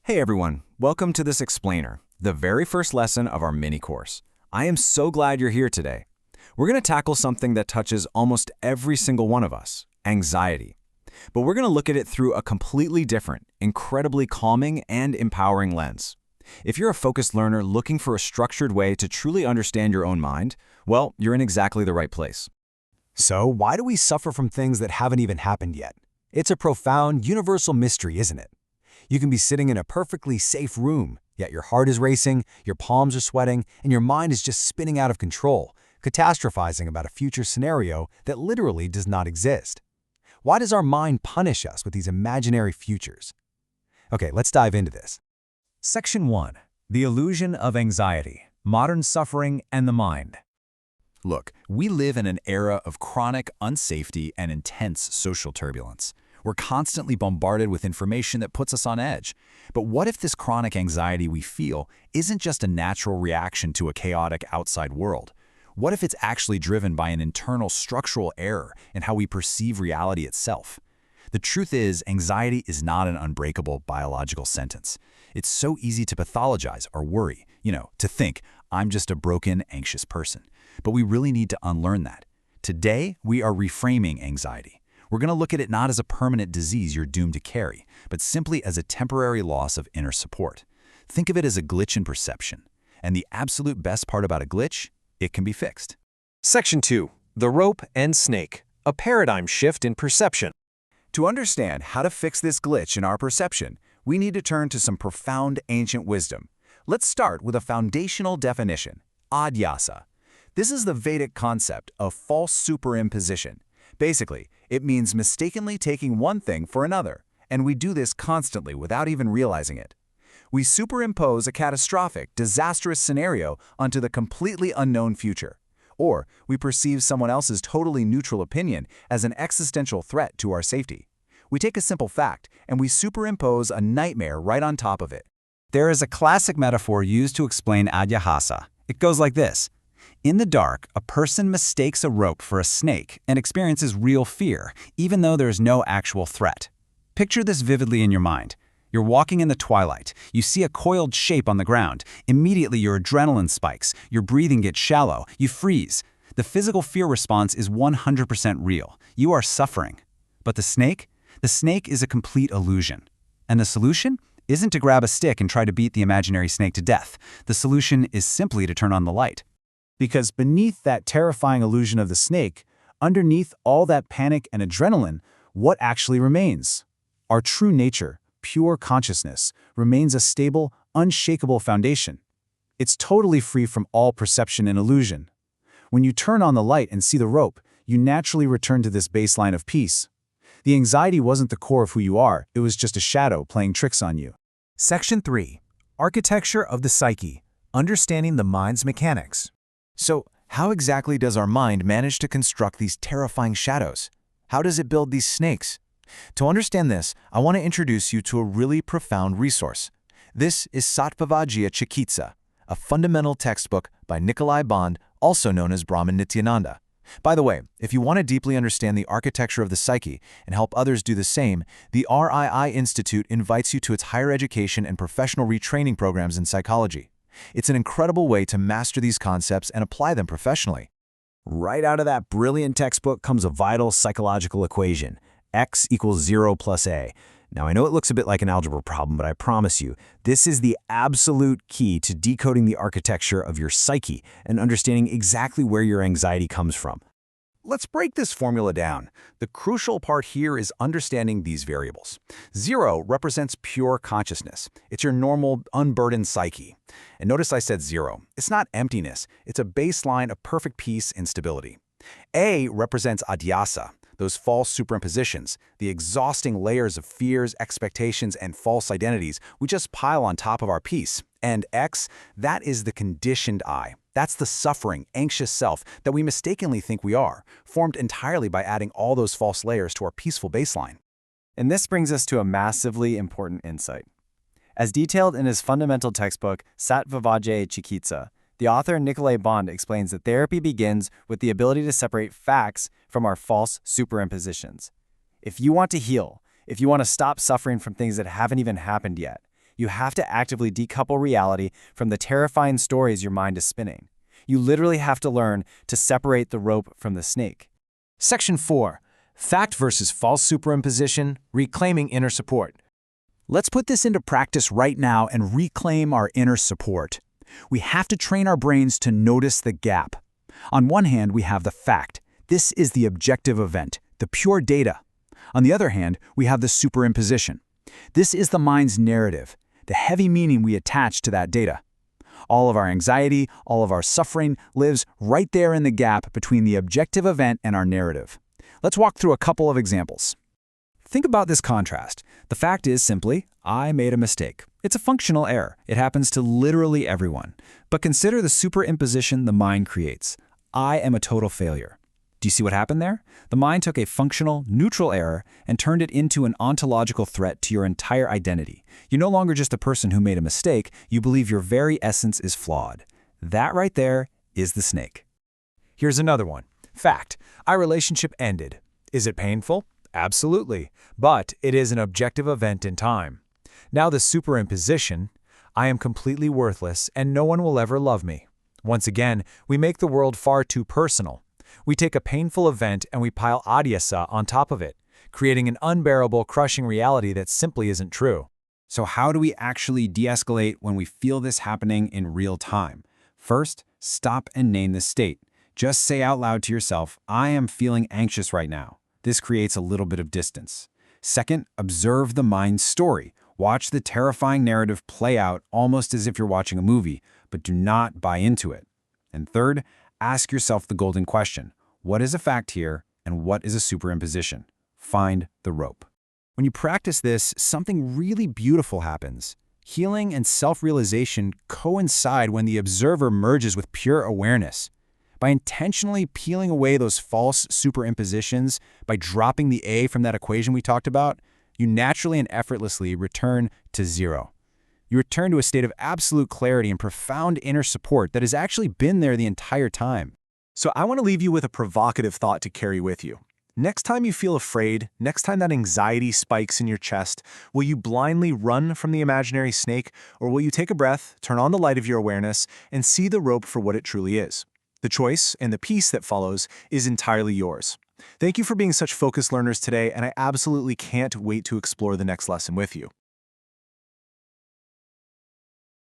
Hey everyone, welcome to this explainer, the very first lesson of our mini course. I am so glad you're here today. We're going to tackle something that touches almost every single one of us, anxiety. But we're going to look at it through a completely different, incredibly calming and empowering lens. If you're a focused learner looking for a structured way to truly understand your own mind, well, you're in exactly the right place. So, why do we suffer from things that haven't even happened yet? It's a profound, universal mystery, isn't it? You can be sitting in a perfectly safe room, yet your heart is racing, your palms are sweating, and your mind is just spinning out of control, catastrophizing about a future scenario that literally does not exist. Why does our mind punish us with these imaginary futures? Okay, let's dive into this. Section 1. The Illusion of Anxiety, Modern Suffering and the Mind. Look, we live in an era of chronic unsafety and intense social turbulence. We're constantly bombarded with information that puts us on edge. But what if this chronic anxiety we feel isn't just a natural reaction to a chaotic outside world? What if it's actually driven by an internal structural error in how we perceive reality itself? The truth is, anxiety is not an unbreakable biological sentence. It's so easy to pathologize or worry, to think, I'm just a broken, anxious person. But we really need to unlearn that. Today, we are reframing anxiety. We're going to look at it not as a permanent disease you're doomed to carry, but simply as a temporary loss of inner support. Think of it as a glitch in perception. And the absolute best part about a glitch, it can be fixed. Section 2. The Rope and Snake, a Paradigm Shift in Perception. To understand how to fix this glitch in our perception, we need to turn to some profound ancient wisdom. Let's start with a foundational definition, adhyasa. This is the Vedic concept of false superimposition. Basically, it means mistakenly taking one thing for another, and we do this constantly without even realizing it. We superimpose a catastrophic, disastrous scenario onto the completely unknown future. Or we perceive someone else's totally neutral opinion as an existential threat to our safety. We take a simple fact, and we superimpose a nightmare right on top of it. There is a classic metaphor used to explain adhyasa. It goes like this. In the dark, a person mistakes a rope for a snake and experiences real fear, even though there is no actual threat. Picture this vividly in your mind. You're walking in the twilight. You see a coiled shape on the ground. Immediately, your adrenaline spikes. Your breathing gets shallow. You freeze. The physical fear response is 100% real. You are suffering. But the snake? The snake is a complete illusion. And the solution? Isn't to grab a stick and try to beat the imaginary snake to death. The solution is simply to turn on the light. Because beneath that terrifying illusion of the snake, underneath all that panic and adrenaline, what actually remains? Our true nature, pure consciousness, remains a stable, unshakable foundation. It's totally free from all perception and illusion. When you turn on the light and see the rope, you naturally return to this baseline of peace. The anxiety wasn't the core of who you are, it was just a shadow playing tricks on you. Section 3. Architecture of the Psyche, Understanding the Mind's Mechanics. So, how exactly does our mind manage to construct these terrifying shadows? How does it build these snakes? To understand this, I want to introduce you to a really profound resource. This is Sattvavajaya Chikitsa, a fundamental textbook by Nikolai Bond, also known as Brahman Nityananda. By the way, if you want to deeply understand the architecture of the psyche and help others do the same, the RII Institute invites you to its higher education and professional retraining programs in psychology. It's an incredible way to master these concepts and apply them professionally. Right out of that brilliant textbook comes a vital psychological equation, x equals 0 plus a. Now, I know it looks a bit like an algebra problem, but I promise you, this is the absolute key to decoding the architecture of your psyche and understanding exactly where your anxiety comes from. Let's break this formula down. The crucial part here is understanding these variables. 0 represents pure consciousness. It's your normal, unburdened psyche. And notice I said 0. It's not emptiness. It's a baseline of perfect peace and stability. A represents adhyasa, those false superimpositions, the exhausting layers of fears, expectations, and false identities we just pile on top of our peace. And X, that is the conditioned I. That's the suffering, anxious self that we mistakenly think we are, formed entirely by adding all those false layers to our peaceful baseline. And this brings us to a massively important insight. As detailed in his fundamental textbook, Sattvavajaya Chikitsa, the author Nikolai Bond explains that therapy begins with the ability to separate facts from our false superimpositions. If you want to heal, if you want to stop suffering from things that haven't even happened yet, You have to actively decouple reality from the terrifying stories your mind is spinning. You literally have to learn to separate the rope from the snake. Section 4. Fact versus false superimposition, reclaiming inner support. Let's put this into practice right now and reclaim our inner support. We have to train our brains to notice the gap. On one hand, we have the fact. This is the objective event, the pure data. On the other hand, we have the superimposition. This is the mind's narrative, the heavy meaning we attach to that data. All of our anxiety, all of our suffering lives right there in the gap between the objective event and our narrative. Let's walk through a couple of examples. Think about this contrast. The fact is simply, I made a mistake. It's a functional error. It happens to literally everyone. But consider the superimposition the mind creates. I am a total failure. Do you see what happened there? The mind took a functional, neutral error and turned it into an ontological threat to your entire identity. You're no longer just a person who made a mistake, you believe your very essence is flawed. That right there is the snake. Here's another one. Fact. Our relationship ended. Is it painful? Absolutely. But it is an objective event in time. Now the superimposition. I am completely worthless and no one will ever love me. Once again, we make the world far too personal. We take a painful event and we pile Adhyasa on top of it, creating an unbearable, crushing reality that simply isn't true. So how do we actually de-escalate when we feel this happening in real time? First, stop and name the state. Just say out loud to yourself, I am feeling anxious right now. This creates a little bit of distance. Second, observe the mind's story. Watch the terrifying narrative play out almost as if you're watching a movie, but do not buy into it. And third, ask yourself the golden question. What is a fact here and what is a superimposition? Find the rope. When you practice this, something really beautiful happens. Healing and self-realization coincide when the observer merges with pure awareness. By intentionally peeling away those false superimpositions, by dropping the A from that equation we talked about, you naturally and effortlessly return to zero. You return to a state of absolute clarity and profound inner support that has actually been there the entire time. So I want to leave you with a provocative thought to carry with you. Next time you feel afraid, next time that anxiety spikes in your chest, will you blindly run from the imaginary snake, or will you take a breath, turn on the light of your awareness, and see the rope for what it truly is? The choice and the peace that follows is entirely yours. Thank you for being such focused learners today, and I absolutely can't wait to explore the next lesson with you.